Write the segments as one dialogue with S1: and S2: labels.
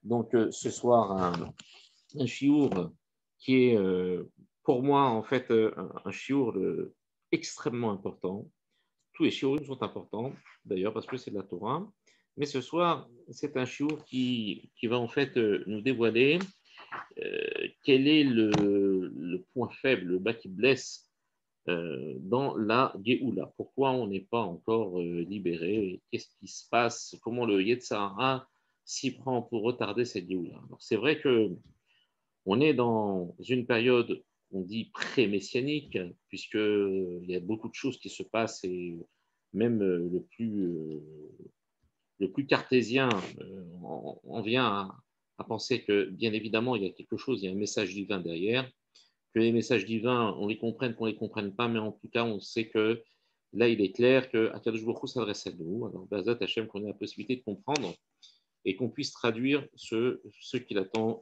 S1: Donc, ce soir, un chiour qui est, pour moi, en fait, un chiour extrêmement important. Tous les chiours sont importants, d'ailleurs, parce que c'est de la Torah. Mais ce soir, c'est un chiour qui va, en fait, nous dévoiler quel est le point faible, le bas qui blesse dans la Géoula. Pourquoi on n'est pas encore libéré? Qu'est-ce qui se passe? Comment le Yetzirah s'y prend pour retarder cette Géoula? Alors, c'est vrai qu'on est dans une période, on dit pré-messianique, puisqu'il y a beaucoup de choses qui se passent et même le plus cartésien on vient à penser que, bien évidemment, il y a quelque chose, il y a un message divin derrière, que les messages divins, on les comprenne, qu'on ne les comprenne pas, mais en tout cas, on sait que là, il est clair qu'Akadosh Baruch Hu s'adresse à nous. Alors, Bazat Hashem, qu'on ait la possibilité de comprendre et qu'on puisse traduire ce qu'il attend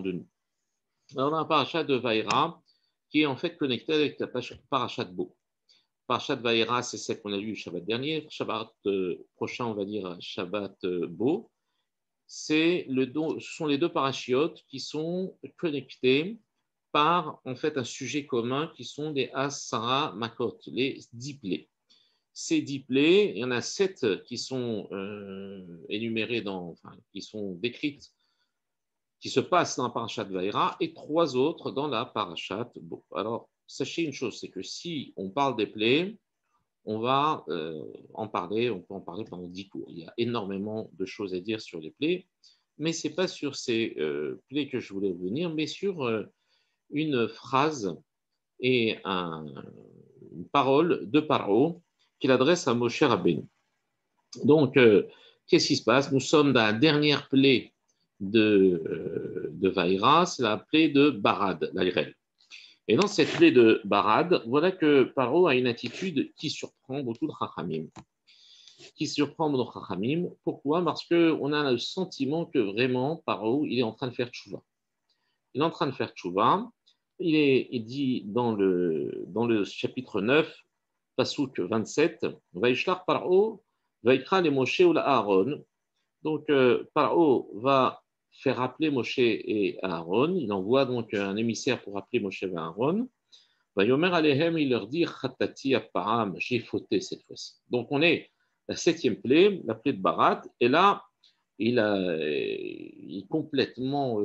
S1: de nous. Alors, on a un parachat de Vaïra qui est en fait connecté avec la parachat de Bo. Parachat de Vaïra, c'est celle qu'on a lue le Shabbat dernier. Shabbat prochain, on va dire Shabbat Bo. Ce sont les deux parachiotes qui sont connectés par en fait un sujet commun qui sont les Asara Makot, les 10 plaies. Ces 10 plaies, il y en a 7 qui sont énumérées qui sont décrites, qui se passent dans la parashat Vaïra, et 3 autres dans la parashat Bo. Alors, sachez une chose, c'est que si on parle des plaies, on va on peut en parler pendant 10 cours. Il y a énormément de choses à dire sur les plaies, mais ce n'est pas sur ces plaies que je voulais venir, mais sur une phrase et une parole de Paro qu'il adresse à Moshe Rabbeinu. Donc, qu'est-ce qui se passe? Nous sommes dans la dernière plaie de Vaïra, c'est la plaie de Barad, l'Aïrel. Et dans cette plaie de Barad, voilà que Paro a une attitude qui surprend beaucoup de Chachamim. Pourquoi? Parce qu'on a le sentiment que vraiment, Paro, il est en train de faire tchouva. Il est en train de faire tchouva. Il dit dans le chapitre 9, Pasuk 27, Vaishlar Paro, Vaikra les Moshe ou la Aaron. Donc, Paro va faire appeler Moshe et Aaron. Il envoie donc un émissaire pour appeler Moshe et Aaron. Vayomer Alehem, il leur dit Chatati Apparam, j'ai fauté cette fois-ci. Donc, on est la 7e plaie, la plaie de Barat, et là, il est complètement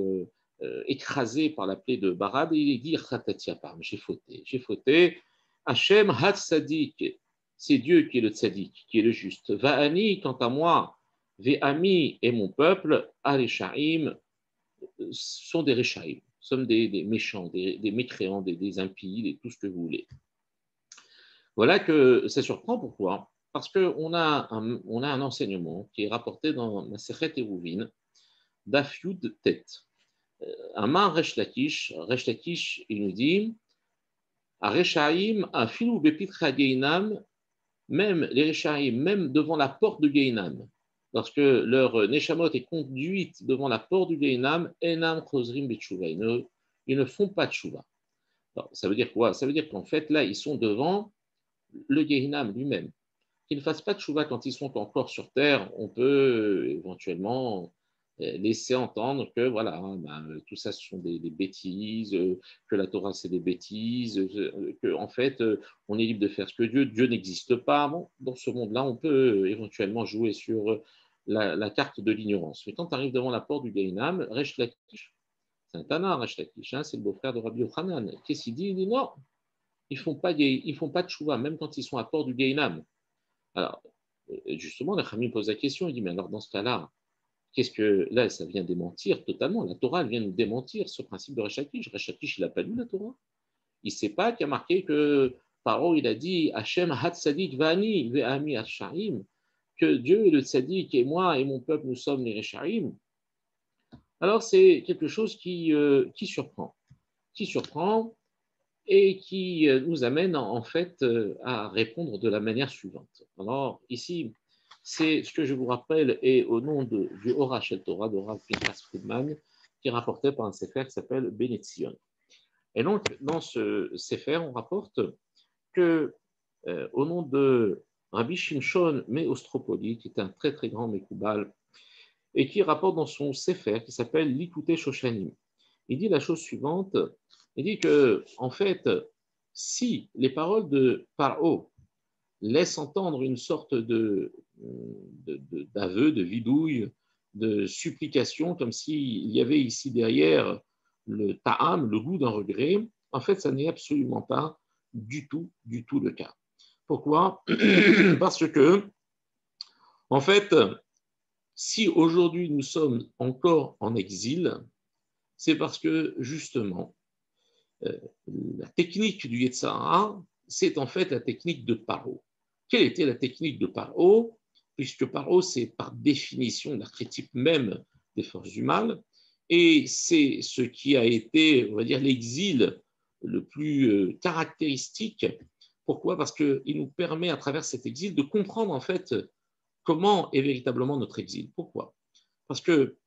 S1: écrasé par la plaie de Barad et il dit Chatati Apparam, j'ai fauté. Hachem Hat Sadik, c'est Dieu qui est le Tzadik, qui est le juste. Va'ani, quant à moi, Ve'ami et mon peuple, Areshaim, sont des Reshaim, sommes des méchants, des mécréants, des impies, tout ce que vous voulez. Voilà que ça surprend. Pourquoi? Parce qu'on a un enseignement qui est rapporté dans Masechet Eruvin, Daf Yud Tet. Amar Resh Lakish, il nous dit Areshaim, Afilu Bepitra Geinam, même les Reshaim, même devant la porte de Geinam, lorsque leur Neshamot est conduite devant la porte du Geinam, Enam Chosrim Betshuva, ils ne font pas de Tshuva. Ça veut dire quoi? Ça veut dire qu'en fait, là, ils sont devant le Geinam lui-même. Qu'ils ne fassent pas de Tshuva quand ils sont encore sur terre, on peut éventuellement laisser entendre que voilà, tout ça ce sont des bêtises, que la Torah c'est des bêtises, que en fait on est libre de faire ce que Dieu n'existe pas. Bon, dans ce monde-là, on peut éventuellement jouer sur la carte de l'ignorance. Mais quand tu arrives devant la porte du Gaïnam, Resh Lakish, c'est un Tana, Resh Lakish, c'est le beau-frère de Rabbi Yochanan. Qu'est-ce qu'il dit? Il dit non, ils font pas de Tshuva, même quand ils sont à la porte du Gaïnam. Alors, justement, la Khamim pose la question, il dit, mais alors dans ce cas-là, qu'est-ce que là, ça vient démentir totalement. La Torah, elle vient nous démentir ce principe de Resh Lakish. Resh Lakish, il n'a pas lu la Torah. Il ne sait pas qu'il y a marqué que Paro, il a dit Hachem Hat Sadik Vani Ve'ami Hasharim, que Dieu est le Tzadik et moi et mon peuple, nous sommes les Resharim. Alors, c'est quelque chose qui surprend. Et qui nous amène en fait à répondre de la manière suivante. Alors, ici, c'est ce que je vous rappelle est au nom du Hora Shel Torah de Rav Pinchas Friedman, qui est rapporté par un sefer qui s'appelle Benetzion. Et donc, dans ce sefer, on rapporte que au nom de Rabbi Shimshon Meostropoli, qui est un très très grand Mekoubal, et qui rapporte dans son Sefer, qui s'appelle Likutei Shoshanim. Il dit la chose suivante, il dit que, en fait, si les paroles de Paro laissent entendre une sorte d'aveu, de vidouille, de supplication, comme s'il y avait ici derrière le ta'am, le goût d'un regret, en fait, ça n'est absolument pas du tout le cas. Pourquoi? Parce que, en fait, si aujourd'hui nous sommes encore en exil, c'est parce que, justement, la technique du Yetzer Hara, c'est en fait la technique de Paro. Quelle était la technique de Paro? Puisque Paro, c'est par définition l'archétype même des forces du mal, et c'est ce qui a été, on va dire, l'exil le plus caractéristique. Pourquoi? Parce qu'il nous permet, à travers cet exil, de comprendre en fait comment est véritablement notre exil. Pourquoi? Parce que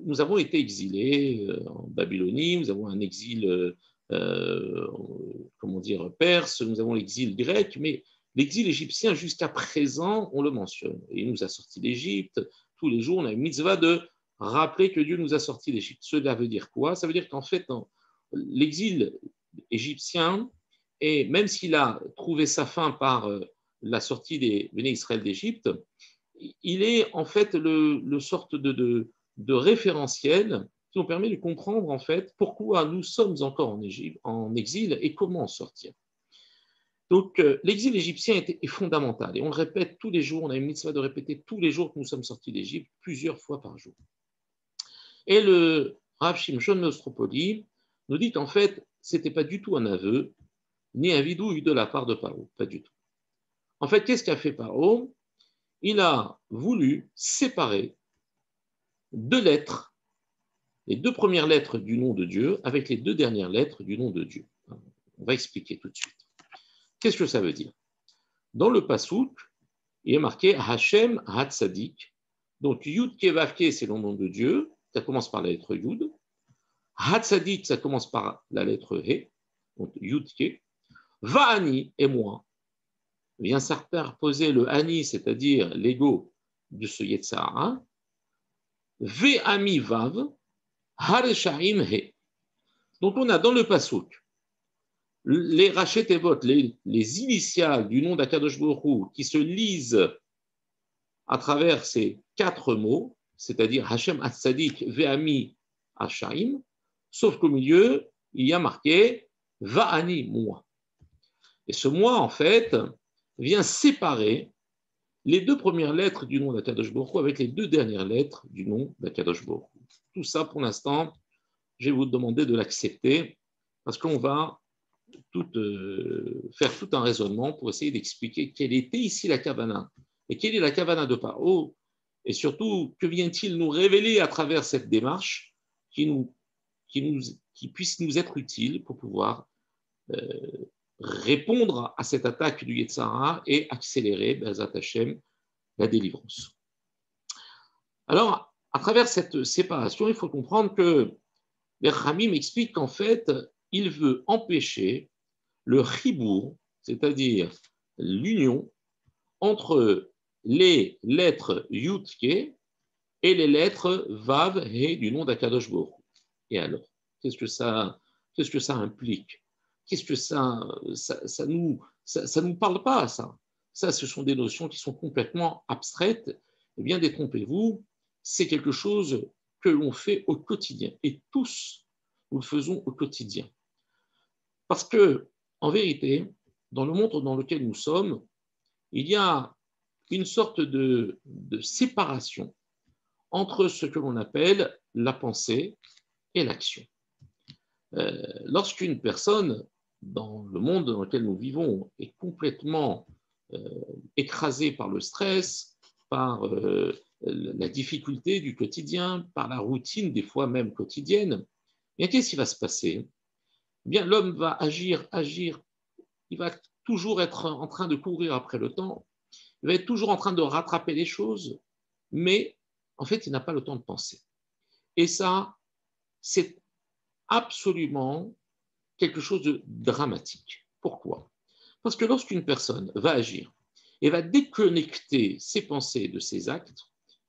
S1: nous avons été exilés en Babylonie, nous avons un exil comment dire, perse, nous avons l'exil grec, mais l'exil égyptien, jusqu'à présent, on le mentionne. Il nous a sortis d'Égypte. Tous les jours, on a une mitzvah de rappeler que Dieu nous a sortis d'Égypte. Cela veut dire quoi? Ça veut dire qu'en fait, l'exil égyptien, et même s'il a trouvé sa fin par la sortie des Béné Israël d'Égypte, il est en fait le sorte de référentiel qui nous permet de comprendre en fait pourquoi nous sommes encore en exil et comment en sortir. Donc l'exil égyptien est fondamental et on le répète tous les jours, on a une mitzvah de répéter tous les jours que nous sommes sortis d'Égypte, plusieurs fois par jour. Et le Rav Shimshon Nostropoli nous dit qu'en fait, ce n'était pas du tout un aveu, ni un vidouille de la part de Paro, pas du tout. En fait, qu'est-ce qu'a fait Paro? Il a voulu séparer deux lettres, les deux premières lettres du nom de Dieu avec les deux dernières lettres du nom de Dieu. On va expliquer tout de suite. Qu'est-ce que ça veut dire? Dans le Passouk, il est marqué Hashem Hatzadik. Donc Yud Kevavke, c'est le nom de Dieu, ça commence par la lettre Yud. Hatzadik, ça commence par la lettre He, donc Yud Ke. Va'ani, et moi, vient s'interposer le Ani, c'est-à-dire l'ego de ce Yetzer Hara. Ve'ami Vav, Hareshaim He. Donc on a dans le Passouk les Rachet Evot, les initiales du nom d'Akadosh Baruch Hu qui se lisent à travers ces quatre mots, c'est-à-dire Hashem Hatzadik Ve'ami Hashaim, sauf qu'au milieu, il y a marqué Va'ani, moi. Et ce moi, en fait, vient séparer les deux premières lettres du nom d'Akadosh Baruch Hu avec les deux dernières lettres du nom d'Akadosh Baruch Hu. Tout ça, pour l'instant, je vais vous demander de l'accepter parce qu'on va faire tout un raisonnement pour essayer d'expliquer quelle était ici la Kavana et quelle est la Kavana de Paro et surtout que vient-il nous révéler à travers cette démarche qui puisse nous être utile pour pouvoir répondre à cette attaque du Yetzer Hara et accélérer, Be'ezrat Hashem, la délivrance. Alors, à travers cette séparation, il faut comprendre que les Ramim expliquent qu'en fait, il veut empêcher le chibour, c'est-à-dire l'union entre les lettres Yud-Ke et les lettres Vav-He du nom d'Akadosh Baruch Hu. Et alors, qu'est-ce que ça implique? Qu'est-ce que ça nous parle pas, ça? Ça, ce sont des notions qui sont complètement abstraites. Eh bien, détrompez-vous, c'est quelque chose que l'on fait au quotidien. Et tous, nous le faisons au quotidien. Parce que, en vérité, dans le monde dans lequel nous sommes, il y a une sorte de séparation entre ce que l'on appelle la pensée et l'action. Lorsqu'une personne, dans le monde dans lequel nous vivons, est complètement écrasée par le stress, par la difficulté du quotidien, par la routine, des fois même quotidienne, bien qu'est-ce qui va se passer? Bien, l'homme va agir, il va toujours être en train de courir après le temps, il va être toujours en train de rattraper les choses, mais en fait, il n'a pas le temps de penser. Et ça, c'est absolument quelque chose de dramatique. Pourquoi? Parce que lorsqu'une personne va agir et va déconnecter ses pensées de ses actes,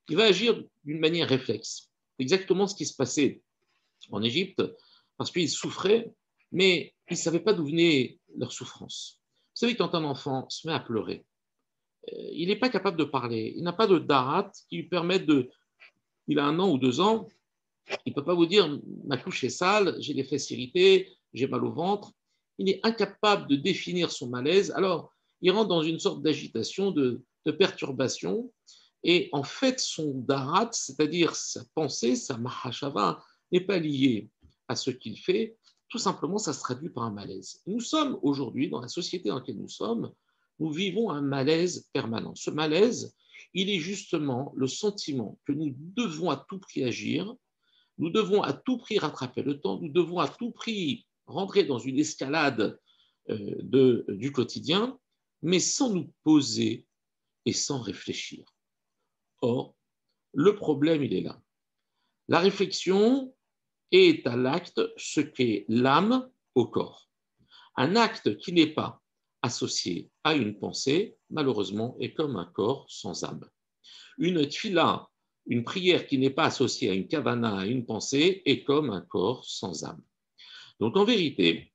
S1: il va agir d'une manière réflexe. Exactement ce qui se passait en Égypte, parce qu'ils souffraient, mais ils ne savaient pas d'où venait leur souffrance. Vous savez, quand un enfant se met à pleurer, il n'est pas capable de parler, il n'a pas de darat qui lui permette de... Il a 1 an ou 2 ans, il ne peut pas vous dire ma couche est sale, j'ai les fesses irritées, j'ai mal au ventre. Il est incapable de définir son malaise. Alors, il rentre dans une sorte d'agitation, de perturbation. Et en fait, son darat, c'est-à-dire sa pensée, sa mahashava, n'est pas liée à ce qu'il fait. Tout simplement, ça se traduit par un malaise. Nous sommes aujourd'hui, dans la société dans laquelle nous sommes, nous vivons un malaise permanent. Ce malaise, il est justement le sentiment que nous devons à tout prix agir, nous devons à tout prix rattraper le temps, nous devons à tout prix rentrer dans une escalade du quotidien, mais sans nous poser et sans réfléchir. Or, le problème, il est là. La réflexion est à l'acte ce qu'est l'âme au corps. Un acte qui n'est pas associé à une pensée, malheureusement, est comme un corps sans âme. Une tfila, une prière qui n'est pas associée à une kavana, à une pensée, est comme un corps sans âme. Donc en vérité,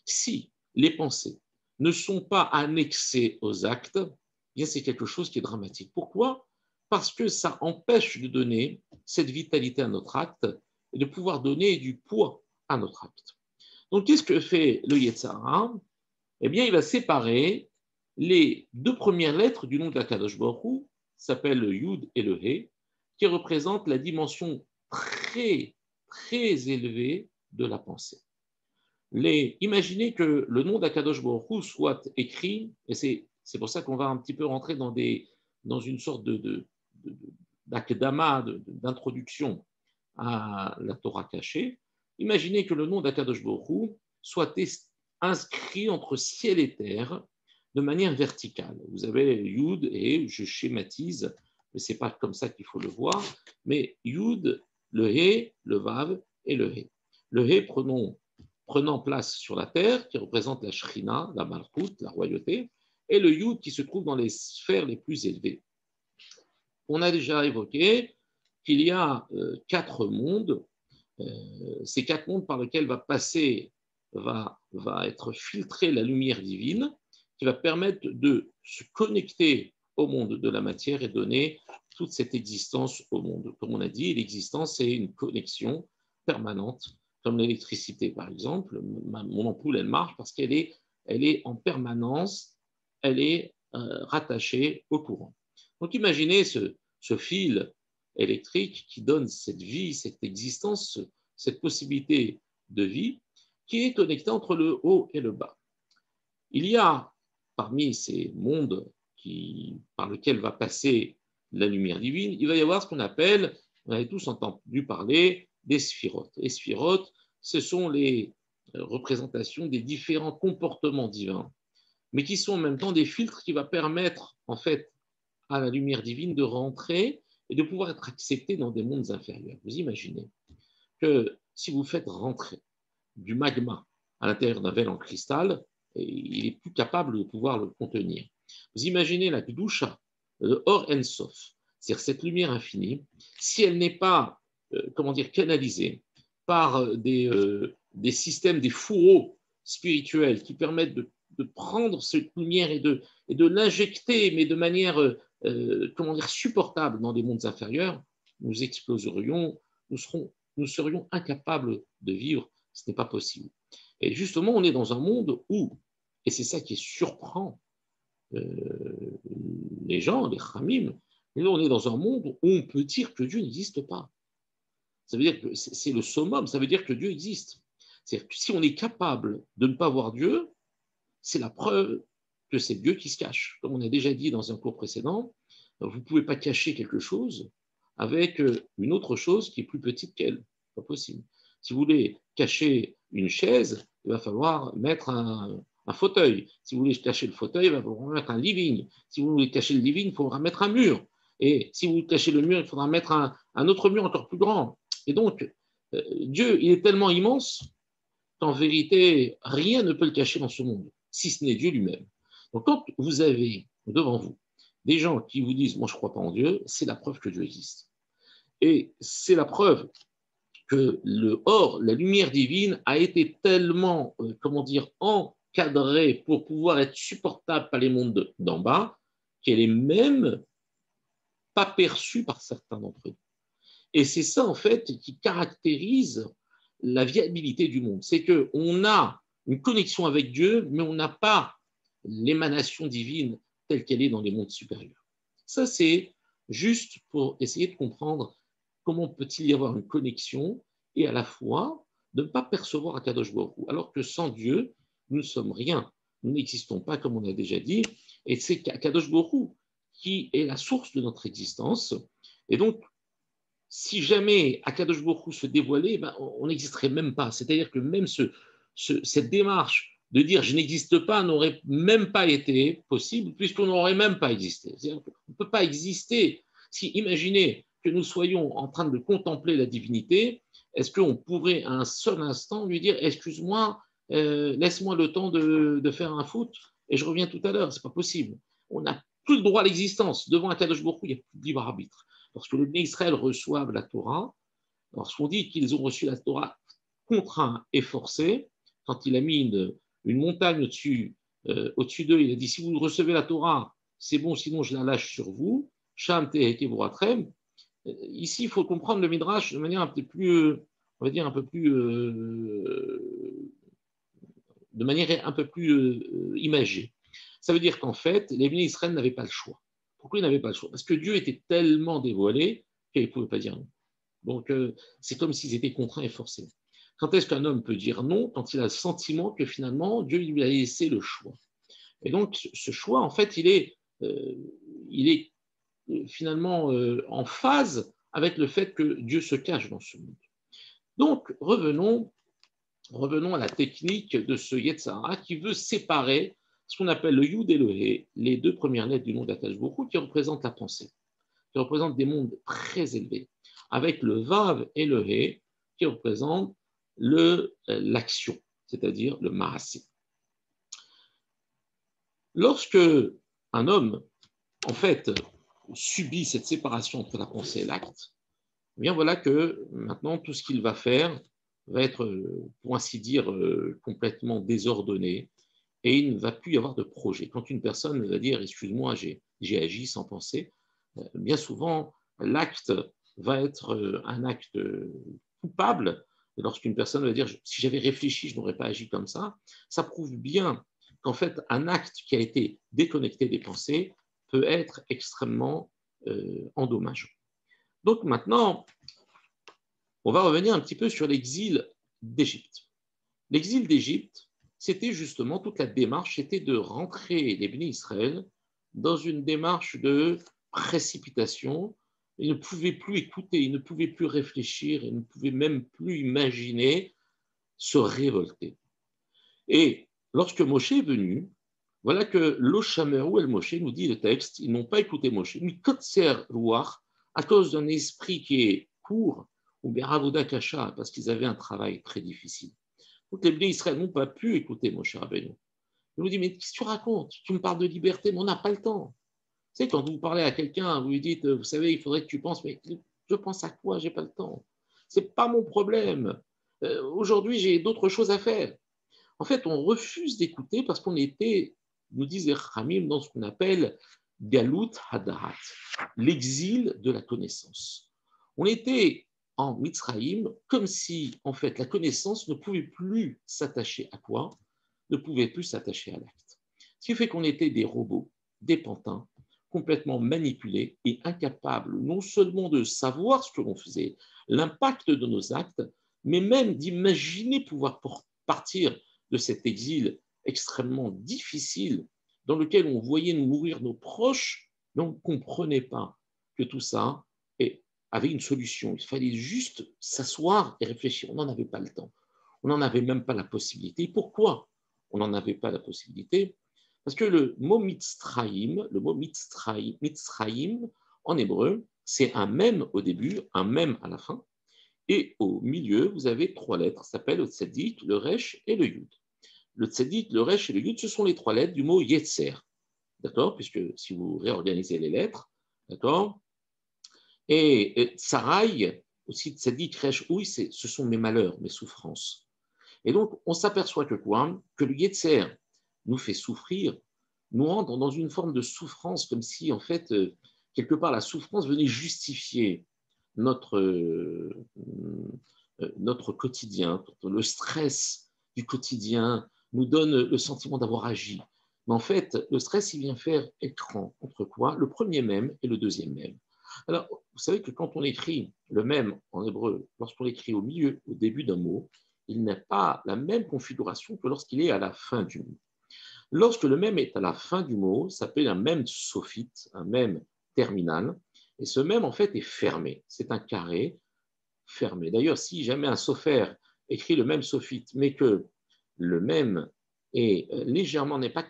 S1: si les pensées ne sont pas annexées aux actes, bien c'est quelque chose qui est dramatique. Pourquoi ? Parce que ça empêche de donner cette vitalité à notre acte et de pouvoir donner du poids à notre acte. Donc qu'est-ce que fait le Yetzer Hara ? Eh bien, il va séparer les 2 premières lettres du nom de la Kadosh Baruch Hu, s'appellent le Yud et le He, qui représentent la dimension très, très élevée de la pensée. Imaginez que le nom d'Akadosh Baruch Hu soit écrit, et c'est pour ça qu'on va un petit peu rentrer dans une sorte d'akdama, d'introduction à la Torah cachée. Imaginez que le nom d'Akadosh Baruch Hu soit inscrit entre ciel et terre de manière verticale. Vous avez Yud et je schématise, mais ce n'est pas comme ça qu'il faut le voir, mais Yud, le He, le Vav et le He. Le He prenant place sur la terre, qui représente la Shrina, la Malchut, la royauté, et le Yud qui se trouve dans les sphères les plus élevées. On a déjà évoqué qu'il y a 4 mondes, ces 4 mondes par lesquels va être filtrée la lumière divine, qui va permettre de se connecter au monde de la matière et donner toute cette existence au monde. Comme on a dit, l'existence, c'est une connexion permanente, comme l'électricité par exemple. Mon ampoule, elle marche parce qu'elle est en permanence, elle est rattachée au courant. Donc imaginez ce fil électrique qui donne cette vie, cette existence, cette possibilité de vie qui est connectée entre le haut et le bas. Il y a parmi ces mondes par lesquels va passer la lumière divine, il va y avoir ce qu'on appelle, on avait tous entendu parler des sphirotes. Les sphirotes, ce sont les représentations des différents comportements divins, mais qui sont en même temps des filtres qui vont permettre en fait à la lumière divine de rentrer et de pouvoir être accepté dans des mondes inférieurs. Vous imaginez que si vous faites rentrer du magma à l'intérieur d'un verre en cristal, il est plus capable de pouvoir le contenir. Vous imaginez la Kedusha, le Or En Sof, c'est-à-dire cette lumière infinie, si elle n'est pas, canalisée par des systèmes, des fourreaux spirituels qui permettent de prendre cette lumière et de l'injecter, mais de manière supportable dans des mondes inférieurs, nous exploserions, nous serions incapables de vivre, ce n'est pas possible. Et justement, on est dans un monde où, et c'est ça qui surprend les gens, les Khamim, on est dans un monde où on peut dire que Dieu n'existe pas. Ça veut dire que c'est le summum, ça veut dire que Dieu existe. C'est-à-dire que si on est capable de ne pas voir Dieu, c'est la preuve que c'est Dieu qui se cache. Comme on a déjà dit dans un cours précédent, vous ne pouvez pas cacher quelque chose avec une autre chose qui est plus petite qu'elle. Pas possible. Si vous voulez cacher une chaise, il va falloir mettre un fauteuil. Si vous voulez cacher le fauteuil, il va falloir mettre un living. Si vous voulez cacher le living, il faudra mettre un mur. Et si vous voulez cacher le mur, il faudra mettre un autre mur encore plus grand. Et donc, Dieu, il est tellement immense qu'en vérité, rien ne peut le cacher dans ce monde, si ce n'est Dieu lui-même. Donc, quand vous avez devant vous des gens qui vous disent « moi je ne crois pas en Dieu », c'est la preuve que Dieu existe. Et c'est la preuve que la lumière divine a été tellement, encadrée pour pouvoir être supportable par les mondes d'en bas, qu'elle est même pas perçue par certains d'entre eux. Et c'est ça, en fait, qui caractérise la viabilité du monde. C'est qu'on a une connexion avec Dieu, mais on n'a pas l'émanation divine telle qu'elle est dans les mondes supérieurs. Ça, c'est juste pour essayer de comprendre comment peut-il y avoir une connexion et à la fois de ne pas percevoir Akadosh Baruch Hu, alors que sans Dieu, nous ne sommes rien. Nous n'existons pas, comme on a déjà dit, et c'est Akadosh Baruch Hu qui est la source de notre existence. Et donc, si jamais Akadosh Baruch Hu se dévoilait, on n'existerait même pas. C'est-à-dire que même cette démarche de dire je n'existe pas n'aurait même pas été possible, puisqu'on n'aurait même pas existé. C'est-à-dire qu'on ne peut pas exister. Si imaginez que nous soyons en train de contempler la divinité, est-ce qu'on pourrait à un seul instant lui dire excuse-moi, laisse-moi le temps de faire un foot et je reviens tout à l'heure? C'est pas possible. On n'a plus le droit à l'existence. Devant Akadosh Baruch Hu, il n'y a plus de libre arbitre. Lorsque les Bnei Israël reçoivent la Torah, lorsqu'on dit qu'ils ont reçu la Torah contraints et forcés, quand il a mis une montagne au-dessus d'eux, il a dit si vous recevez la Torah, c'est bon, sinon je la lâche sur vous. Sham Tehekevuratrem. Ici, il faut comprendre le Midrash de manière un peu plus, on va dire, de manière un peu plus imagée. Ça veut dire qu'en fait, les Bnei Israël n'avaient pas le choix. Pourquoi ils n'avaient pas le choix? Parce que Dieu était tellement dévoilé qu'ils ne pouvaient pas dire non. Donc, c'est comme s'ils étaient contraints et forcés. Quand est-ce qu'un homme peut dire non? Quand il a le sentiment que finalement, Dieu lui a laissé le choix. Et donc, ce choix, en fait, il est finalement en phase avec le fait que Dieu se cache dans ce monde. Donc, revenons à la technique de ce Yetzara qui veut séparer ce qu'on appelle le Yud et le He, les deux premières lettres du nom d'Akadosh Baruch Hu, qui représentent la pensée, qui représentent des mondes très élevés, avec le Vav et le He, qui représentent l'action, c'est-à-dire le Maasé. Lorsque un homme, en fait, subit cette séparation entre la pensée et l'acte, eh bien voilà que maintenant, tout ce qu'il va faire va être, pour ainsi dire, complètement désordonné, et il ne va plus y avoir de projet. Quand une personne va dire « excuse-moi, j'ai agi sans penser », bien souvent, l'acte va être un acte coupable. Et lorsqu'une personne va dire « si j'avais réfléchi, je n'aurais pas agi comme ça prouve bien qu'en fait, un acte qui a été déconnecté des pensées peut être extrêmement endommageant. Donc maintenant, on va revenir un petit peu sur l'exil d'Égypte. L'exil d'Égypte, c'était justement toute la démarche, c'était de rentrer les Bénis Israël dans une démarche de précipitation. Ils ne pouvaient plus écouter, ils ne pouvaient plus réfléchir, ils ne pouvaient même plus imaginer se révolter. Et lorsque Moshe est venu, voilà que l'Oshamerou el Moshe nous dit le texte, ils n'ont pas écouté Moshe, mais Kotser Louar, à cause d'un esprit qui est court, ou Beravoda Kasha, parce qu'ils avaient un travail très difficile. Donc les Bnei Israël n'ont pas pu écouter Moshe Rabbeinu. Il vous dit, mais qu'est-ce que tu racontes? Tu me parles de liberté, mais on n'a pas le temps. Tu sais, quand vous parlez à quelqu'un, vous lui dites, vous savez, il faudrait que tu penses, mais je pense à quoi? J'ai pas le temps. C'est pas mon problème. Aujourd'hui, j'ai d'autres choses à faire. En fait, on refuse d'écouter parce qu'on était, nous disait Ramim, dans ce qu'on appelle Galut Hadarat, l'exil de la connaissance. On était en Mitzraïm comme si, en fait, la connaissance ne pouvait plus s'attacher à quoi? Ne pouvait plus s'attacher à l'acte. Ce qui fait qu'on était des robots, des pantins, complètement manipulés et incapables non seulement de savoir ce que l'on faisait, l'impact de nos actes, mais même d'imaginer pouvoir partir de cet exil extrêmement difficile dans lequel on voyait mourir nos proches, mais on ne comprenait pas que tout ça avait une solution. Il fallait juste s'asseoir et réfléchir. On n'en avait pas le temps. On n'en avait même pas la possibilité. Pourquoi on n'en avait pas la possibilité? Parce que le mot mitzraïm, en hébreu, c'est un même au début, un même à la fin. Et au milieu, vous avez trois lettres, ça s'appelle le tzadik, le resh et le yud. Le tzadik, le resh et le yud, ce sont les trois lettres du mot yetzer. d'accord, puisque si vous réorganisez les lettres, d'accord, et Tsaraï, aussi tzaddik resh ouï, ce sont mes malheurs, mes souffrances. Et donc, on s'aperçoit que quoi? Que le Yetzer nous fait souffrir, nous rendre dans une forme de souffrance, comme si, en fait, quelque part, la souffrance venait justifier notre, notre quotidien. Le stress du quotidien nous donne le sentiment d'avoir agi. Mais en fait, le stress, il vient faire écran entre quoi? Le premier même et le deuxième même. Alors, vous savez que quand on écrit le même en hébreu, lorsqu'on l'écrit au milieu, au début d'un mot, il n'a pas la même configuration que lorsqu'il est à la fin du mot. Lorsque le même est à la fin du mot, ça s'appelle un même sophite, un même terminal, et ce même en fait est fermé. C'est un carré fermé. D'ailleurs, si jamais un sophère écrit le même sophite, mais que le même est légèrement n'est pas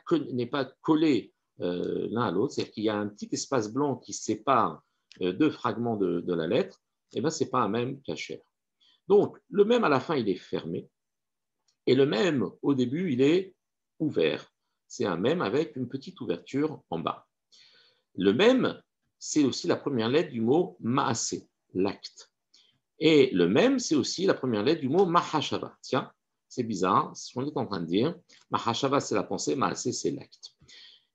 S1: collé l'un à l'autre, c'est-à-dire qu'il y a un petit espace blanc qui sépare deux fragments de la lettre, et bien, ce n'est pas un même cachère. Donc, le même à la fin, il est fermé, et le même au début, il est ouvert. C'est un même avec une petite ouverture en bas. Le même, c'est aussi la première lettre du mot maasé, l'acte. Et le même, c'est aussi la première lettre du mot mahashava. Tiens, c'est bizarre, ce qu'on est en train de dire. Mahashava, c'est la pensée, maasé, c'est l'acte.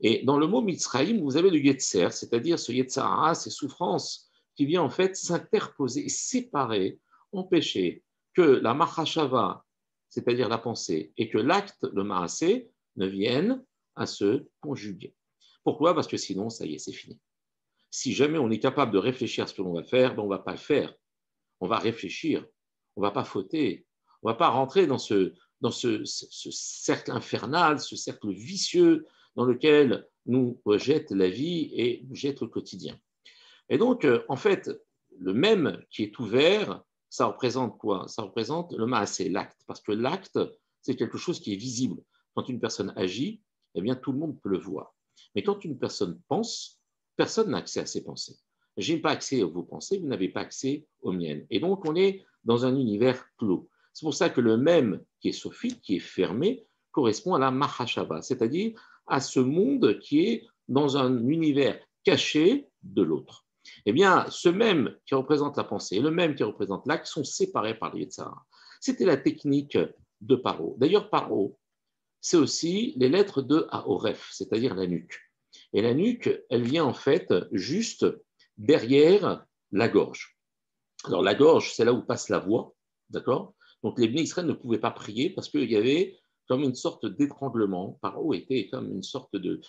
S1: Et dans le mot Mitzraïm, vous avez le Yetzer, c'est-à-dire ce Yetzara, ces souffrances qui vient en fait s'interposer, séparer, empêcher que la Mahashava, c'est-à-dire la pensée, et que l'acte, le Maasé, ne viennent à se conjuguer. Pourquoi? Parce que sinon, ça y est, c'est fini. Si jamais on est capable de réfléchir à ce que l'on va faire, ben on ne va pas le faire. On va réfléchir, on ne va pas fauter, on ne va pas rentrer dans ce cercle infernal, ce cercle vicieux dans lequel nous jette la vie et nous jette le quotidien. Et donc, en fait, le même qui est ouvert, ça représente quoi? Ça représente le maasé, l'acte, parce que l'acte, c'est quelque chose qui est visible. Quand une personne agit, eh bien, tout le monde peut le voir. Mais quand une personne pense, personne n'a accès à ses pensées. Je n'ai pas accès à vos pensées, vous n'avez pas accès aux miennes. Et donc, on est dans un univers clos. C'est pour ça que le même qui est sophique, qui est fermé, correspond à la mahashava, c'est-à-dire à ce monde qui est dans un univers caché de l'autre. Eh bien, ce même qui représente la pensée et le même qui représente l'acte sont séparés par les Yetzirah. C'était la technique de Paro. D'ailleurs, Paro, c'est aussi les lettres de Aoref, c'est-à-dire la nuque. Et la nuque, elle vient en fait juste derrière la gorge. Alors, la gorge, c'est là où passe la voix, d'accord? Donc, les Bnei Israël ne pouvaient pas prier parce qu'il y avait comme une sorte d'étranglement. Paro était comme une sorte de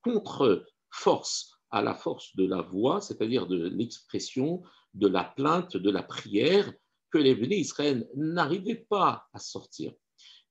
S1: contre-force à la force de la voix, c'est-à-dire de l'expression, de la plainte, de la prière, que les Bnei Israël n'arrivaient pas à sortir.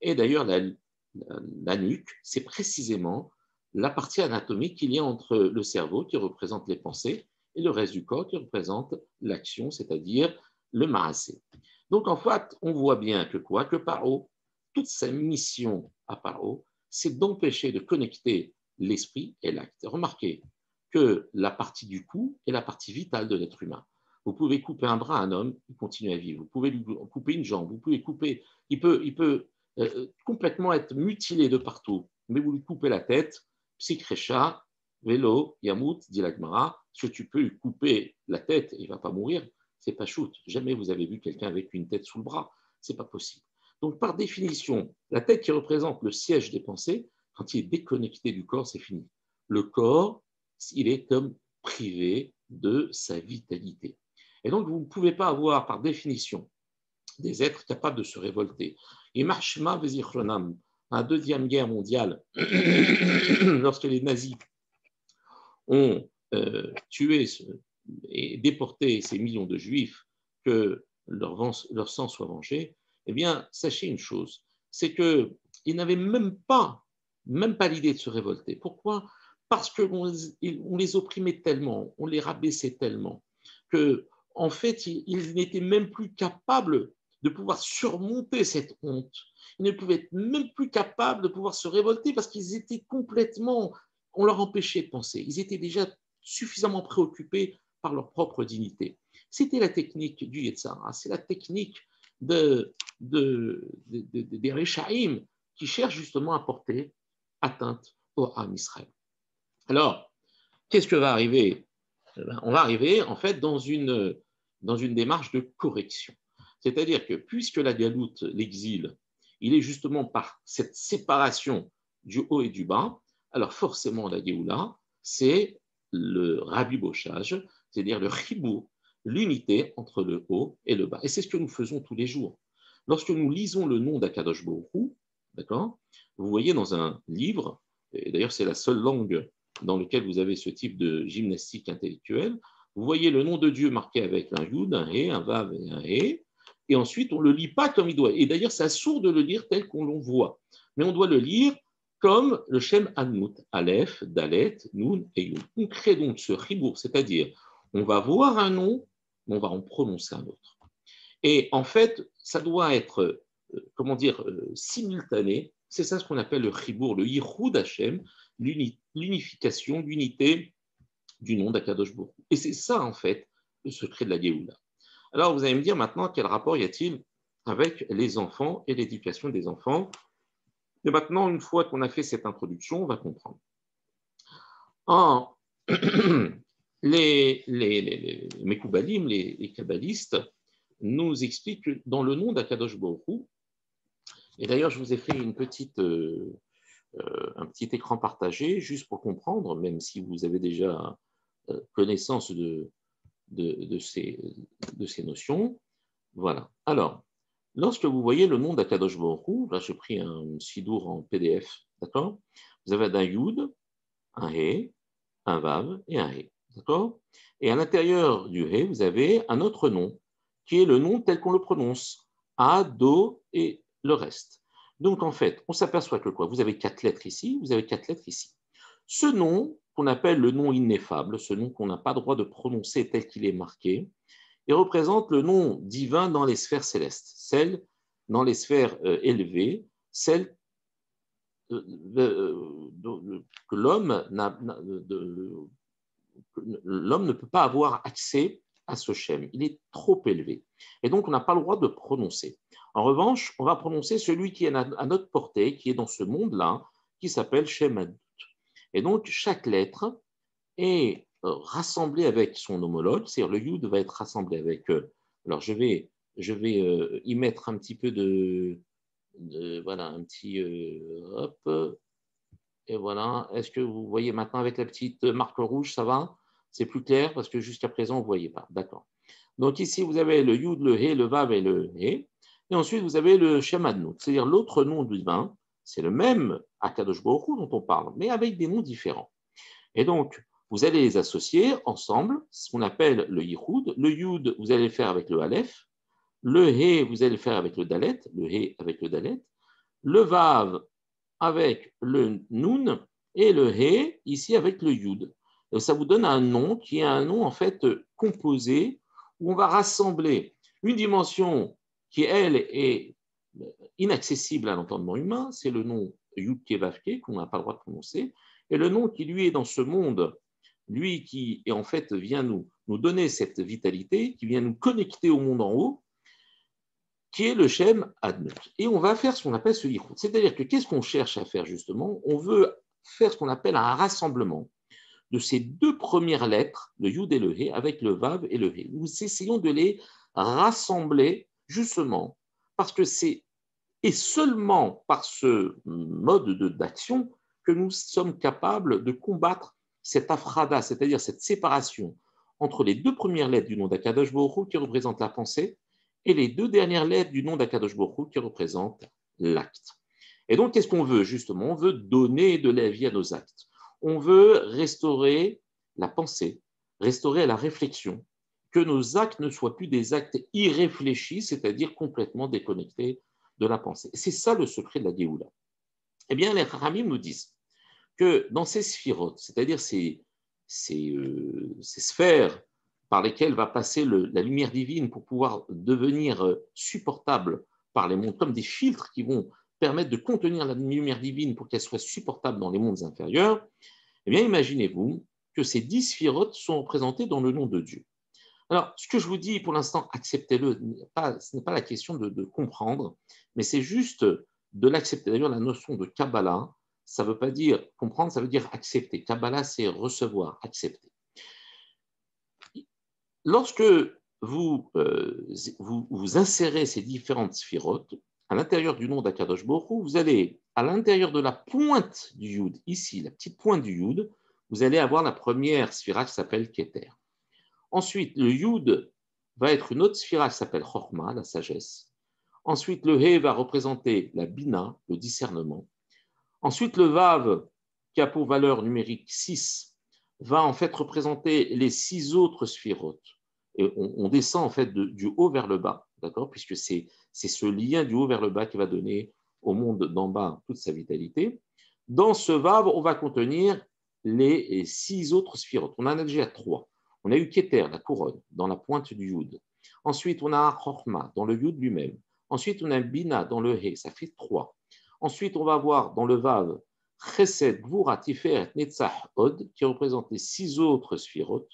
S1: Et d'ailleurs, la nuque, c'est précisément la partie anatomique qu'il y a entre le cerveau, qui représente les pensées, et le reste du corps, qui représente l'action, c'est-à-dire le maasé. Donc, en fait, on voit bien que quoi? Que Paro, toute sa mission à Paro, c'est d'empêcher de connecter l'esprit et l'acte. Remarquez que la partie du cou est la partie vitale de l'être humain. Vous pouvez couper un bras à un homme, il continue à vivre. Vous pouvez lui couper une jambe, vous pouvez couper, il peut complètement être mutilé de partout, mais vous lui coupez la tête, psychrecha, vélo, yamout, dit l'Agmara, que tu peux lui couper la tête et il ne va pas mourir, c'est pas shoot. Jamais vous avez vu quelqu'un avec une tête sous le bras, c'est pas possible. Donc, par définition, la tête qui représente le siège des pensées, quand il est déconnecté du corps, c'est fini. Le corps, il est comme privé de sa vitalité. Et donc, vous ne pouvez pas avoir, par définition, des êtres capables de se révolter. Et Marshma Vezichronam, à la Deuxième Guerre mondiale, lorsque les nazis ont tué et déporté ces millions de juifs, que leur sang soit vengé, eh bien, sachez une chose, c'est qu'ils n'avaient même pas l'idée de se révolter. Pourquoi? Parce qu'on les opprimait tellement, on les rabaissait tellement, que en fait, ils n'étaient même plus capables de pouvoir surmonter cette honte. Ils ne pouvaient être même plus capables de pouvoir se révolter parce qu'ils étaient complètement, on leur empêchait de penser. Ils étaient déjà suffisamment préoccupés par leur propre dignité. C'était la technique du Yetzara, c'est la technique des Réchaïm qui cherchent justement à porter atteinte au Ham Israël. Alors, qu'est-ce que va arriver? On va arriver en fait dans une démarche de correction. C'est-à-dire que puisque la galoute, l'exil, il est justement par cette séparation du haut et du bas, alors forcément la Géoula, c'est le rabibochage, c'est-à-dire le chibou, l'unité entre le haut et le bas. Et c'est ce que nous faisons tous les jours. Lorsque nous lisons le nom d'Akadosh Baruch Hu, d'accord, vous voyez dans un livre, et d'ailleurs c'est la seule langue dans laquelle vous avez ce type de gymnastique intellectuelle, vous voyez le nom de Dieu marqué avec un yud, un he, un vav et un he, et ensuite on ne le lit pas comme il doit. Et d'ailleurs, c'est sourd de le lire tel qu'on le voit. Mais on doit le lire comme le Shem Adnout, Aleph, Dalet, Nun et Yud. On crée donc ce ribour, c'est-à-dire on va voir un nom, mais on va en prononcer un autre. Et en fait, ça doit être, comment dire, simultané. C'est ça ce qu'on appelle le ribour, le Yichud Hashem, l'unification, l'unité du nom d'Akadosh Baruch Hu. Et c'est ça, en fait, le secret de la Géoula. Alors, vous allez me dire maintenant, quel rapport y a-t-il avec les enfants et l'éducation des enfants? Et maintenant, une fois qu'on a fait cette introduction, on va comprendre. Les Mekoubalim, les kabbalistes, nous expliquent que dans le nom d'Akadosh Baruch Hu, et d'ailleurs, je vous ai fait un petit écran partagé, juste pour comprendre, même si vous avez déjà connaissance de ces notions. Voilà. Alors, lorsque vous voyez le nom d'Akadosh Baruch Hu, là j'ai pris un sidour en PDF, d'accord? Vous avez un Yud, un He, un Vav et un He, d'accord? Et à l'intérieur du He, vous avez un autre nom, qui est le nom tel qu'on le prononce, A, Do et le reste. Donc en fait, on s'aperçoit que quoi? Vous avez 4 lettres ici, vous avez 4 lettres ici. Ce nom, qu'on appelle le nom ineffable, ce nom qu'on n'a pas le droit de prononcer tel qu'il est marqué, il représente le nom divin dans les sphères célestes, celles dans les sphères élevées, celles que l'homme ne peut pas avoir accès à ce Shem. Il est trop élevé. Et donc, on n'a pas le droit de prononcer. En revanche, on va prononcer celui qui est à notre portée, qui est dans ce monde-là, qui s'appelle Shem Adut. Et donc, chaque lettre est rassemblée avec son homologue, c'est-à-dire le Yud va être rassemblé avec. Alors, je vais y mettre un petit peu voilà, un petit. Hop. Et voilà. Est-ce que vous voyez maintenant avec la petite marque rouge, ça va? C'est plus clair parce que jusqu'à présent, vous ne voyez pas. D'accord. Donc, ici, vous avez le Yud, le He, le Vav et le He. Et ensuite, vous avez le Shem Adnout, c'est-à-dire l'autre nom divin. C'est le même Akadosh Baruch Hu dont on parle, mais avec des noms différents. Et donc, vous allez les associer ensemble, ce qu'on appelle le Yichud. Le Yud, vous allez le faire avec le Aleph. Le He, vous allez le faire avec le Dalet. Le He avec le Dalet. Le Vav avec le Nun. Et le He, ici, avec le Yud. Et ça vous donne un nom qui est un nom, en fait, composé, où on va rassembler une dimension qui, elle, est inaccessible à l'entendement humain. C'est le nom Yud Kevavke, qu'on n'a pas le droit de prononcer. Et le nom qui, lui, est dans ce monde, lui qui, et en fait, vient nous donner cette vitalité, qui vient nous connecter au monde en haut, qui est le Shem Adnout. Et on va faire ce qu'on appelle ce Yichud. C'est-à-dire que qu'est-ce qu'on cherche à faire justement? On veut faire ce qu'on appelle un rassemblement de ces deux premières lettres, le Yud et le He, avec le Vav et le He. Nous essayons de les rassembler justement parce que c'est et seulement par ce mode d'action que nous sommes capables de combattre cette afrada, c'est-à-dire cette séparation entre les deux premières lettres du nom d'Akadosh Baruch Hu qui représentent la pensée et les deux dernières lettres du nom d'Akadosh Baruch Hu qui représentent l'acte. Et donc, qu'est-ce qu'on veut justement? On veut donner de la vie à nos actes. On veut restaurer la pensée, restaurer la réflexion, que nos actes ne soient plus des actes irréfléchis, c'est-à-dire complètement déconnectés de la pensée. C'est ça le secret de la Géoula. Eh bien, les Kharamim nous disent que dans ces sphirotes, c'est-à-dire ces sphères par lesquelles va passer la lumière divine pour pouvoir devenir supportable par les mondes, comme des filtres qui vont permettre de contenir la lumière divine pour qu'elle soit supportable dans les mondes inférieurs, eh bien, imaginez-vous que ces 10 sphirotes sont représentées dans le nom de Dieu. Alors, ce que je vous dis, pour l'instant, acceptez-le. Ce n'est pas la question de comprendre, mais c'est juste de l'accepter. D'ailleurs, la notion de Kabbalah, ça ne veut pas dire comprendre, ça veut dire accepter. Kabbalah, c'est recevoir, accepter. Lorsque vous insérez ces différentes sphirotes à l'intérieur du nom d'Akadosh Baruch Hu, vous allez, à l'intérieur de la pointe du Yud, ici, la petite pointe du Yud, vous allez avoir la première sphira qui s'appelle Keter. Ensuite, le Yud va être une autre sphira qui s'appelle Chorma, la sagesse. Ensuite, le He va représenter la Bina, le discernement. Ensuite, le Vav, qui a pour valeur numérique 6, va en fait représenter les 6 autres sphirotes. Et on descend en fait du haut vers le bas, d'accord, puisque c'est ce lien du haut vers le bas qui va donner au monde d'en bas toute sa vitalité. Dans ce Vav, on va contenir les 6 autres sphirotes. On en a déjà 3. On a eu Keter, la couronne, dans la pointe du Yud. Ensuite, on a Chorma, dans le Yud lui-même. Ensuite, on a Bina, dans le He, ça fait 3. Ensuite, on va voir dans le Vav Chesed, Gvura, Tiferet, Netzach, Od, qui représentent les 6 autres sphirotes.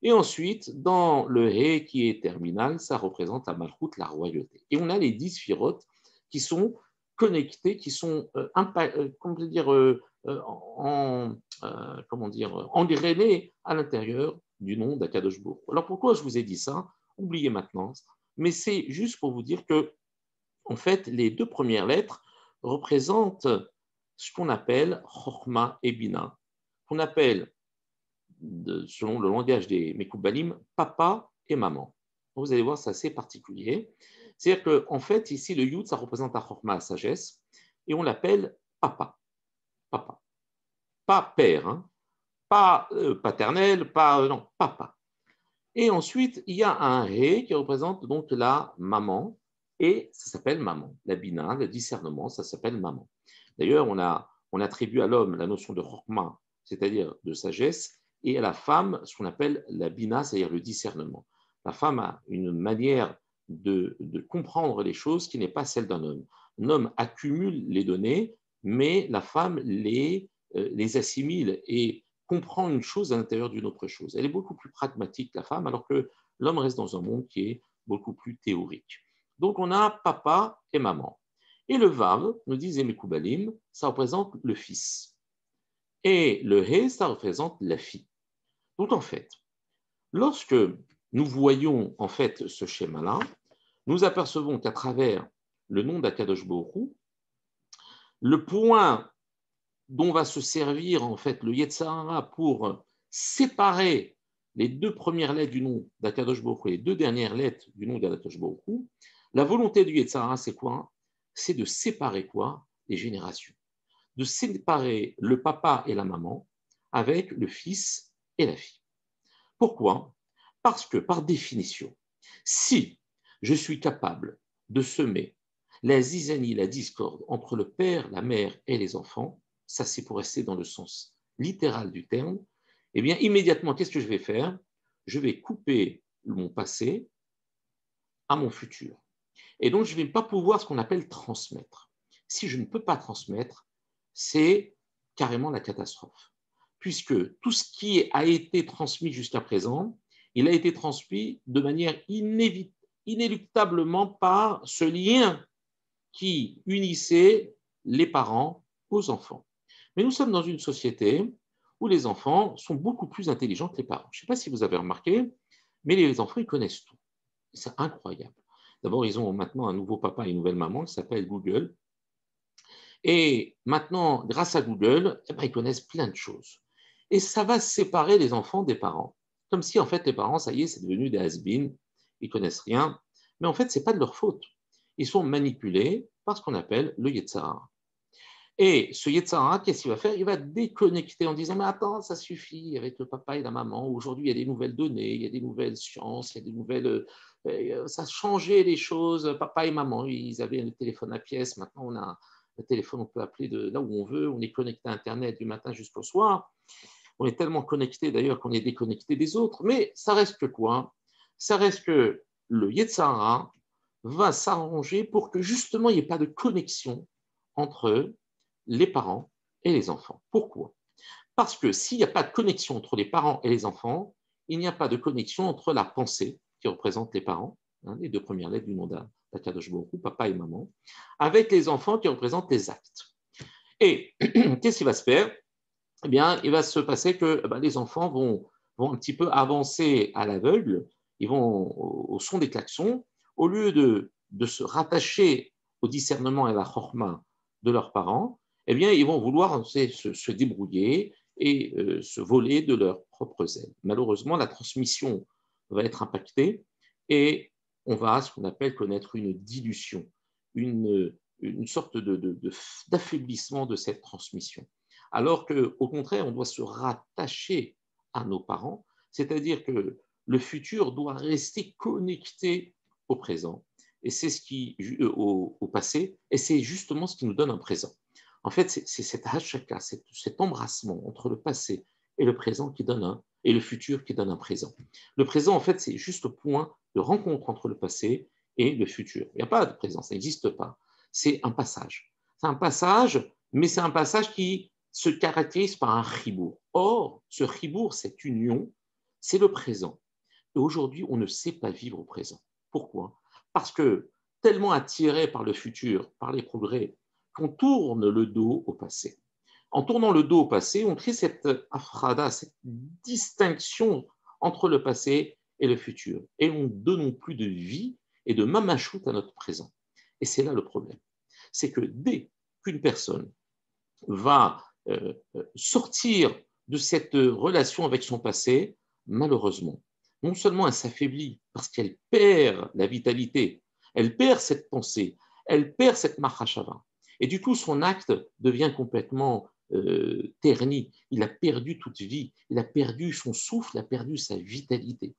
S1: Et ensuite, dans le He, qui est terminal, ça représente la Malchut, la royauté. Et on a les 10 sphirotes qui sont connectés, qui sont engrainés à l'intérieur du nom d'Akadosh Baruch Hu. Alors pourquoi je vous ai dit ça? Oubliez maintenant. Mais c'est juste pour vous dire que, en fait, les 2 premières lettres représentent ce qu'on appelle Chorma et Bina, qu'on appelle, selon le langage des Mekoubalim, papa et maman. Donc, vous allez voir, c'est assez particulier. C'est-à-dire qu'en fait, ici, le Yud, ça représente la Chorma, la sagesse, et on l'appelle papa. Papa. Pas père, hein. Pas paternel, pas non, papa. Et ensuite, il y a un He qui représente donc la maman, et ça s'appelle maman. La Bina, le discernement, ça s'appelle maman. D'ailleurs, on attribue à l'homme la notion de Chokma, c'est-à-dire de sagesse, et à la femme, ce qu'on appelle la Bina, c'est-à-dire le discernement. La femme a une manière de comprendre les choses qui n'est pas celle d'un homme. Un homme accumule les données, mais la femme les assimile et comprend une chose à l'intérieur d'une autre chose. Elle est beaucoup plus pragmatique, la femme, alors que l'homme reste dans un monde qui est beaucoup plus théorique. Donc, on a papa et maman. Et le Vav, nous disent les Mekoubalim, ça représente le fils. Et le He, ça représente la fille. Donc, en fait, lorsque nous voyons en fait ce schéma-là, nous apercevons qu'à travers le nom d'Akadosh Baruch Hu, le point dont va se servir en fait le Yetzer Hara pour séparer les 2 premières lettres du nom d'Akadosh Baruch Hu et les 2 dernières lettres du nom d'Akadosh Baruch Hu, la volonté du Yetzer Hara, c'est quoi? C'est de séparer quoi? Les générations. De séparer le papa et la maman avec le fils et la fille. Pourquoi? Parce que, par définition, si je suis capable de semer la zizanie, la discorde entre le père, la mère et les enfants, ça c'est pour rester dans le sens littéral du terme, eh bien immédiatement, qu'est-ce que je vais faire? Je vais couper mon passé à mon futur. Et donc, je ne vais pas pouvoir ce qu'on appelle transmettre. Si je ne peux pas transmettre, c'est carrément la catastrophe. Puisque tout ce qui a été transmis jusqu'à présent, il a été transmis de manière inéluctablement par ce lien qui unissait les parents aux enfants. Mais nous sommes dans une société où les enfants sont beaucoup plus intelligents que les parents. Je ne sais pas si vous avez remarqué, mais les enfants, ils connaissent tout. C'est incroyable. D'abord, ils ont maintenant un nouveau papa et une nouvelle maman qui s'appelle Google. Et maintenant, grâce à Google, ils connaissent plein de choses. Et ça va séparer les enfants des parents. Comme si, en fait, les parents, ça y est, c'est devenu des has-been, ils connaissent rien. Mais en fait, ce n'est pas de leur faute. Ils sont manipulés par ce qu'on appelle le Yetzer Hara. Et ce Yetzer Hara, qu'est-ce qu'il va faire? Il va déconnecter en disant, mais attends, ça suffit avec le papa et la maman. Aujourd'hui, il y a des nouvelles données, il y a des nouvelles sciences, il y a des nouvelles... ça a changé les choses. Papa et maman, ils avaient le téléphone à pièce. Maintenant, on a le téléphone, on peut appeler de là où on veut. On est connecté à Internet du matin jusqu'au soir. On est tellement connecté d'ailleurs qu'on est déconnecté des autres. Mais ça reste que quoi? Ça reste que le Yetzer Hara va s'arranger pour que justement, il n'y ait pas de connexion entre les parents et les enfants. Pourquoi? Parce que s'il n'y a pas de connexion entre les parents et les enfants, il n'y a pas de connexion entre la pensée, qui représente les parents, les 2 premières lettres du nom d'Akadosh Baruch Hu, papa et maman, avec les enfants qui représentent les actes. Et qu'est-ce qui va se faire? Eh bien, il va se passer que les enfants vont un petit peu avancer à l'aveugle, ils vont au son des klaxons, au lieu de se rattacher au discernement et à la chorma de leurs parents, eh bien, ils vont vouloir se débrouiller et se voler de leurs propres ailes. Malheureusement, la transmission va être impactée et on va, ce qu'on appelle, connaître une dilution, une sorte d'affaiblissement de cette transmission. Alors qu'au contraire, on doit se rattacher à nos parents, c'est-à-dire que le futur doit rester connecté au présent, et c'est ce qui au passé, et c'est justement ce qui nous donne un présent. En fait, c'est cet hachaka, cet embrassement entre le passé et le présent qui donne et le futur qui donne un présent. Le présent, en fait, c'est juste le point de rencontre entre le passé et le futur. Il n'y a pas de présent, ça n'existe pas. C'est un passage. C'est un passage, mais c'est un passage qui se caractérise par un chibour. Or, ce chibour, cette union, c'est le présent. Et aujourd'hui, on ne sait pas vivre au présent. Pourquoi? Parce que tellement attiré par le futur, par les progrès, qu'on tourne le dos au passé. En tournant le dos au passé, on crée cette afrada, cette distinction entre le passé et le futur. Et on ne donne plus de vie et de mamachout à notre présent. Et c'est là le problème. C'est que dès qu'une personne va sortir de cette relation avec son passé, malheureusement, non seulement elle s'affaiblit parce qu'elle perd la vitalité, elle perd cette pensée, elle perd cette mahashava. Et du coup, son acte devient complètement terni. Il a perdu toute vie, il a perdu son souffle, il a perdu sa vitalité.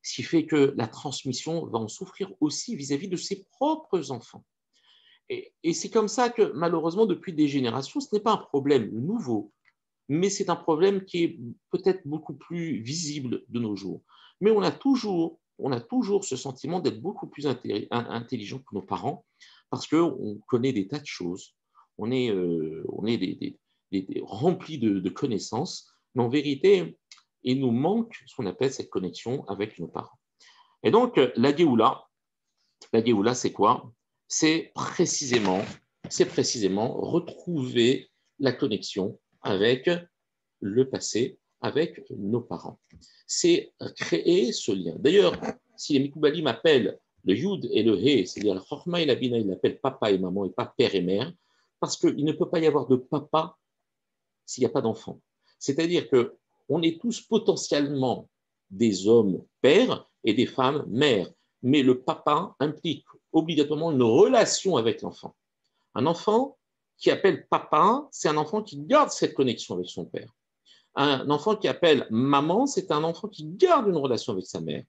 S1: Ce qui fait que la transmission va en souffrir aussi vis-à-vis de ses propres enfants. Et c'est comme ça que, malheureusement, depuis des générations, ce n'est pas un problème nouveau, mais c'est un problème qui est peut-être beaucoup plus visible de nos jours. Mais on a toujours ce sentiment d'être beaucoup plus intelligent que nos parents, parce qu'on connaît des tas de choses, on est rempli de connaissances, mais en vérité, il nous manque ce qu'on appelle cette connexion avec nos parents. Et donc, la Géoula, c'est quoi? C'est précisément retrouver la connexion avec le passé, avec nos parents. C'est créer ce lien. D'ailleurs, si les Mikoubali m'appellent le Yud et le He, c'est-à-dire le Chorma et la Bina, ils l'appellent papa et maman et pas père et mère, parce qu'il ne peut pas y avoir de papa s'il n'y a pas d'enfant. C'est-à-dire qu'on est tous potentiellement des hommes pères et des femmes mères, mais le papa implique obligatoirement une relation avec l'enfant. Un enfant qui appelle papa, c'est un enfant qui garde cette connexion avec son père. Un enfant qui appelle maman, c'est un enfant qui garde une relation avec sa mère.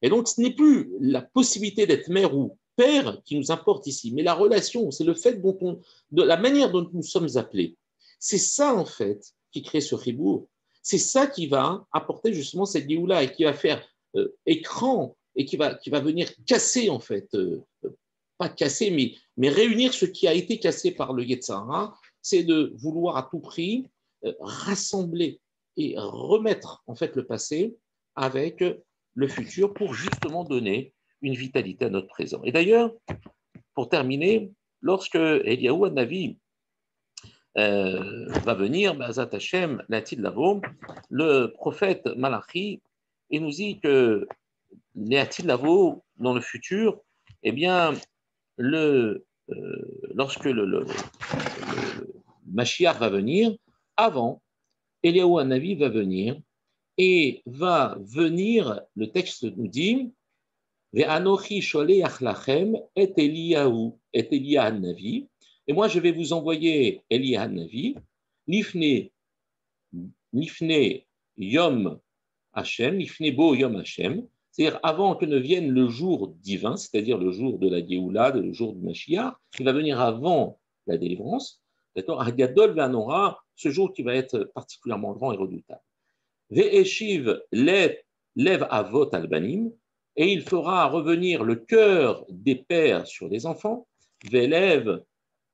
S1: Et donc, ce n'est plus la possibilité d'être mère ou père qui nous importe ici, mais la relation, c'est le fait de la manière dont nous sommes appelés. C'est ça, en fait, qui crée ce ribourg. C'est ça qui va apporter justement cette Géoula et qui va faire écran et qui va venir casser, en fait, pas casser, mais réunir ce qui a été cassé par le Yetzara, c'est de vouloir à tout prix rassembler et remettre, en fait, le passé avec le futur pour justement donner une vitalité à notre présent. Et d'ailleurs, pour terminer, lorsque Eliyahu Hanavi va venir, Bazat Hashem, Latid Lavo, le prophète Malachi, il nous dit que Latid Lavo, dans le futur, eh bien, lorsque le Mashiach va venir, avant, Eliyahu Hanavi va venir, et va venir, le texte nous dit, Ve'anochi sholeach lachem et Eliyahu, et Eliyahu Hanavi, et moi je vais vous envoyer Eliyahu Hanavi, Nifne Yom Hashem, Nifne Bo Yom Hashem, c'est-à-dire avant que ne vienne le jour divin, c'est-à-dire le jour de la Géoula, le jour du Mashiach, qui va venir avant la délivrance, d'accord, Hagadol Ve'anora, ce jour qui va être particulièrement grand et redoutable. Ve'eshiv lev avot albanim, et il fera revenir le cœur des pères sur les enfants, ve'lev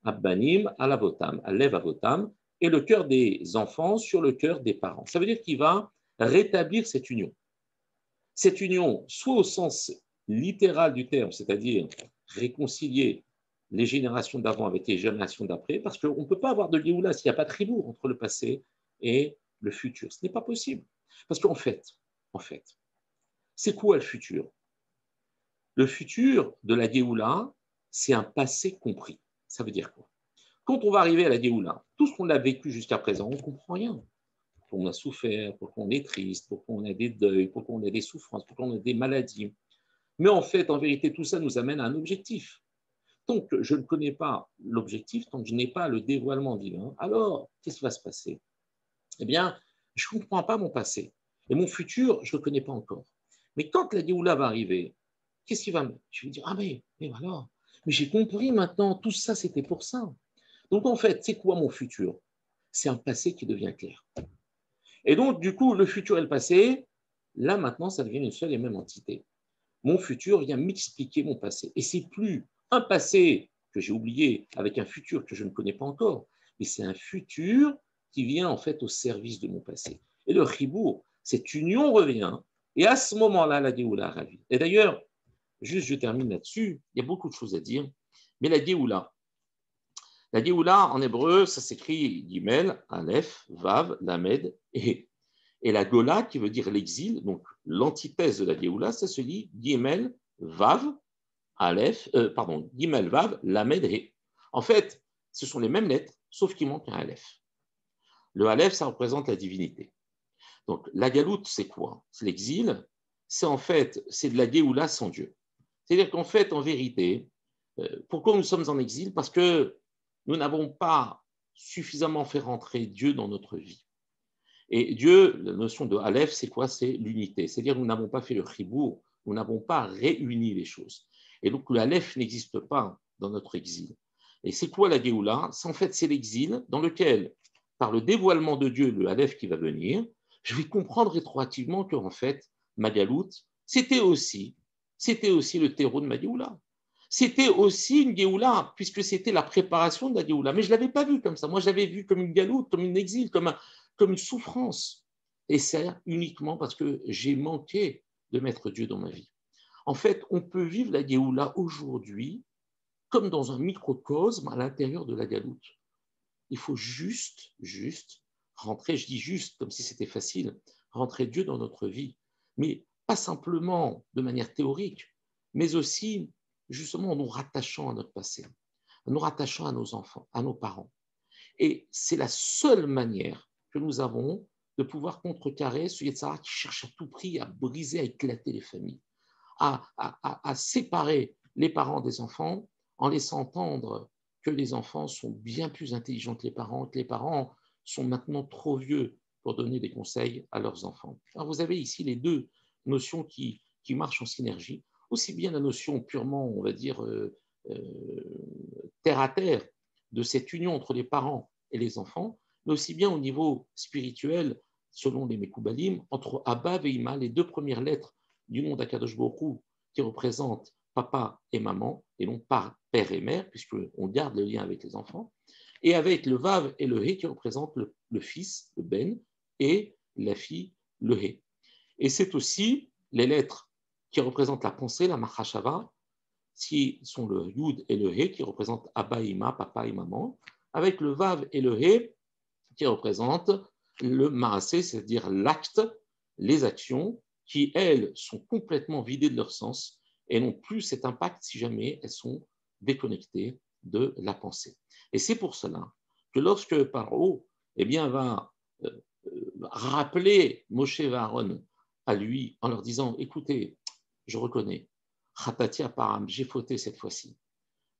S1: abbanim alavotam, alev avotam, et le cœur des enfants sur le cœur des parents. Ça veut dire qu'il va rétablir cette union. Cette union, soit au sens littéral du terme, c'est-à-dire réconcilier les générations d'avant avec les générations d'après, parce qu'on ne peut pas avoir de Géoula s'il n'y a pas de ribour entre le passé et le futur. Ce n'est pas possible. Parce qu'en fait, c'est quoi le futur? Le futur de la Géoula, c'est un passé compris. Ça veut dire quoi? Quand on va arriver à la Géoula, tout ce qu'on a vécu jusqu'à présent, on ne comprend rien. Pourquoi on a souffert, pourquoi on est triste, pourquoi on a des deuils, pourquoi on a des souffrances, pourquoi on a des maladies. Mais en fait, en vérité, tout ça nous amène à un objectif. Tant que je ne connais pas l'objectif, tant que je n'ai pas le dévoilement divin, alors qu'est-ce qui va se passer? Eh bien, je ne comprends pas mon passé. Et mon futur, je ne le connais pas encore. Mais quand la Géoula va arriver, qu'est-ce qui va me... Je vais dire, ah mais voilà, mais j'ai compris maintenant, tout ça c'était pour ça. Donc en fait, c'est quoi mon futur? C'est un passé qui devient clair. Et donc, du coup, le futur et le passé, là maintenant, ça devient une seule et même entité. Mon futur vient m'expliquer mon passé. Et c'est plus un passé que j'ai oublié avec un futur que je ne connais pas encore, mais c'est un futur qui vient en fait au service de mon passé. Et le chibour, cette union revient, et à ce moment-là, la Géoula ravit. Et d'ailleurs, juste je termine là-dessus, il y a beaucoup de choses à dire, mais la Géoula en hébreu, ça s'écrit Gimel, Aleph, Vav, Lamed et la Gola, qui veut dire l'exil, donc l'antithèse de la Géoula, ça se dit Gimel, Vav, Gimel, Vav, Lamed, He. En fait, ce sont les mêmes lettres, sauf qu'il manque un Aleph. Le Aleph, ça représente la divinité. Donc, la Galoute, c'est quoi? C'est l'exil, c'est en fait, c'est de la Géoula sans Dieu. C'est-à-dire qu'en fait, en vérité, pourquoi nous sommes en exil? Parce que nous n'avons pas suffisamment fait rentrer Dieu dans notre vie. Et Dieu, la notion de Aleph, c'est quoi? C'est l'unité. C'est-à-dire que nous n'avons pas fait le chibour, nous n'avons pas réuni les choses. Et donc le Aleph n'existe pas dans notre exil. Et c'est quoi la Géoula? En fait, c'est l'exil dans lequel, par le dévoilement de Dieu, le Aleph qui va venir, je vais comprendre rétroactivement que, en fait, ma galoute, c'était aussi le terreau de ma Géoula. C'était aussi une Géoula, puisque c'était la préparation de la Géoula. Mais je ne l'avais pas vu comme ça. Moi, je l'avais vu comme une galoute, comme un exil, comme une souffrance. Et c'est uniquement parce que j'ai manqué de mettre Dieu dans ma vie. En fait, on peut vivre la Géoula aujourd'hui comme dans un microcosme à l'intérieur de la galoute. Il faut juste rentrer, je dis juste comme si c'était facile, rentrer Dieu dans notre vie. Mais pas simplement de manière théorique, mais aussi justement en nous rattachant à notre passé, en nous rattachant à nos enfants, à nos parents. Et c'est la seule manière que nous avons de pouvoir contrecarrer ce Yetzirah qui cherche à tout prix à briser, à éclater les familles, à séparer les parents des enfants en laissant entendre que les enfants sont bien plus intelligents que les parents sont maintenant trop vieux pour donner des conseils à leurs enfants. Alors vous avez ici les deux notions qui marchent en synergie, aussi bien la notion purement, on va dire, terre à terre de cette union entre les parents et les enfants, mais aussi bien au niveau spirituel, selon les Mekoubalim, entre Abba et Ima, les deux premières lettres du nom d'Akadosh Baruch Hu, qui représentent papa et maman, et non pas père et mère, puisqu'on garde le lien avec les enfants, et avec le Vav et le He, qui représentent le fils, le Ben, et la fille, le He. Et c'est aussi les lettres qui représentent la pensée, la Mahashava, qui sont le Yud et le He, qui représentent Abba et Ima, papa et maman, avec le Vav et le He, qui représentent le Maasé, c'est-à-dire l'acte, les actions, qui, elles, sont complètement vidées de leur sens et n'ont plus cet impact si jamais elles sont déconnectées de la pensée. Et c'est pour cela que lorsque Paro va rappeler Moshe et Aaron à lui en leur disant, écoutez, je reconnais, Khatati Aparam, j'ai fauté cette fois-ci.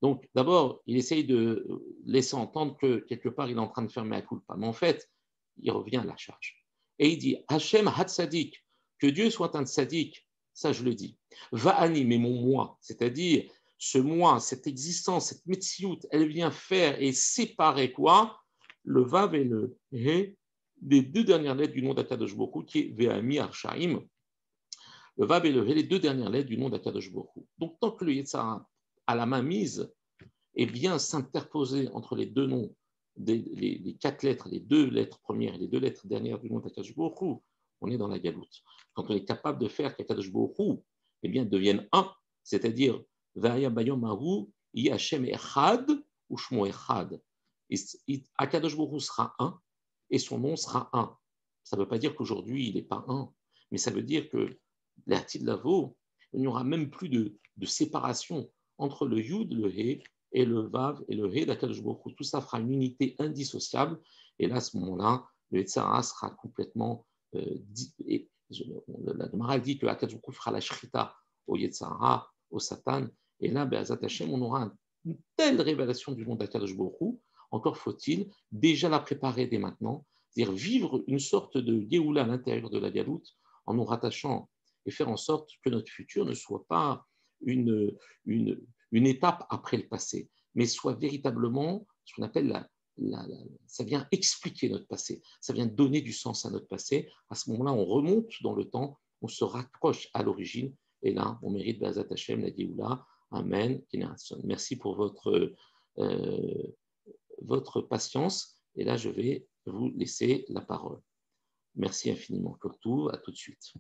S1: Donc, d'abord, il essaye de laisser entendre que quelque part, il est en train de faire mea culpa. Mais en fait, il revient à la charge. Et il dit, Hachem Hatzadik, que Dieu soit un tzaddik, ça je le dis. Va animer mon moi, c'est-à-dire ce moi, cette existence, cette metsiout, elle vient faire et séparer quoi? Le vav et le he des deux dernières lettres du nom d'Akadosh Baruch Hu, qui est Ve'ami Arshaim. Le vav et le he, les deux dernières lettres du nom d'Akadosh Baruch Hu. Donc, tant que le Yetzirah a la main mise et vient s'interposer entre les deux noms, les quatre lettres, les deux lettres premières et les deux lettres dernières du nom d'Akadosh Baruch Hu, on est dans la galoute. Quand on est capable de faire qu'Akadosh Baruch Hu devienne un, c'est-à-dire Vaya Bayom Ahu Yi Hashem Echad ou Shmo Echad. Akadosh Baruch Hu sera un et son nom sera un. Ça ne veut pas dire qu'aujourd'hui il n'est pas un, mais ça veut dire que l'Atid Lavo, il n'y aura même plus de séparation entre le Yud, le He, et le Vav et le He d'Akadosh Baruch Hu. Tout ça fera une unité indissociable, et là, à ce moment-là, le Yetzirah sera complètement. La Gemara dit que Akadosh Baruch Hu fera la Shrita au Yetzirah, au Satan, et là, Be'ezat Hashem, on aura une telle révélation du monde d'Akadosh Baruch Hu. Encore faut-il déjà la préparer dès maintenant, c'est-à-dire vivre une sorte de Géoula à l'intérieur de la Galoute en nous rattachant et faire en sorte que notre futur ne soit pas une étape après le passé, mais soit véritablement ce qu'on appelle ça vient expliquer notre passé, ça vient donner du sens à notre passé. À ce moment-là, on remonte dans le temps, on se raccroche à l'origine, et là, on mérite Be'ezat Hashem, la Géoula. Amen. Merci pour votre patience. Et là, je vais vous laisser la parole. Merci infiniment, Kortou. À tout de suite.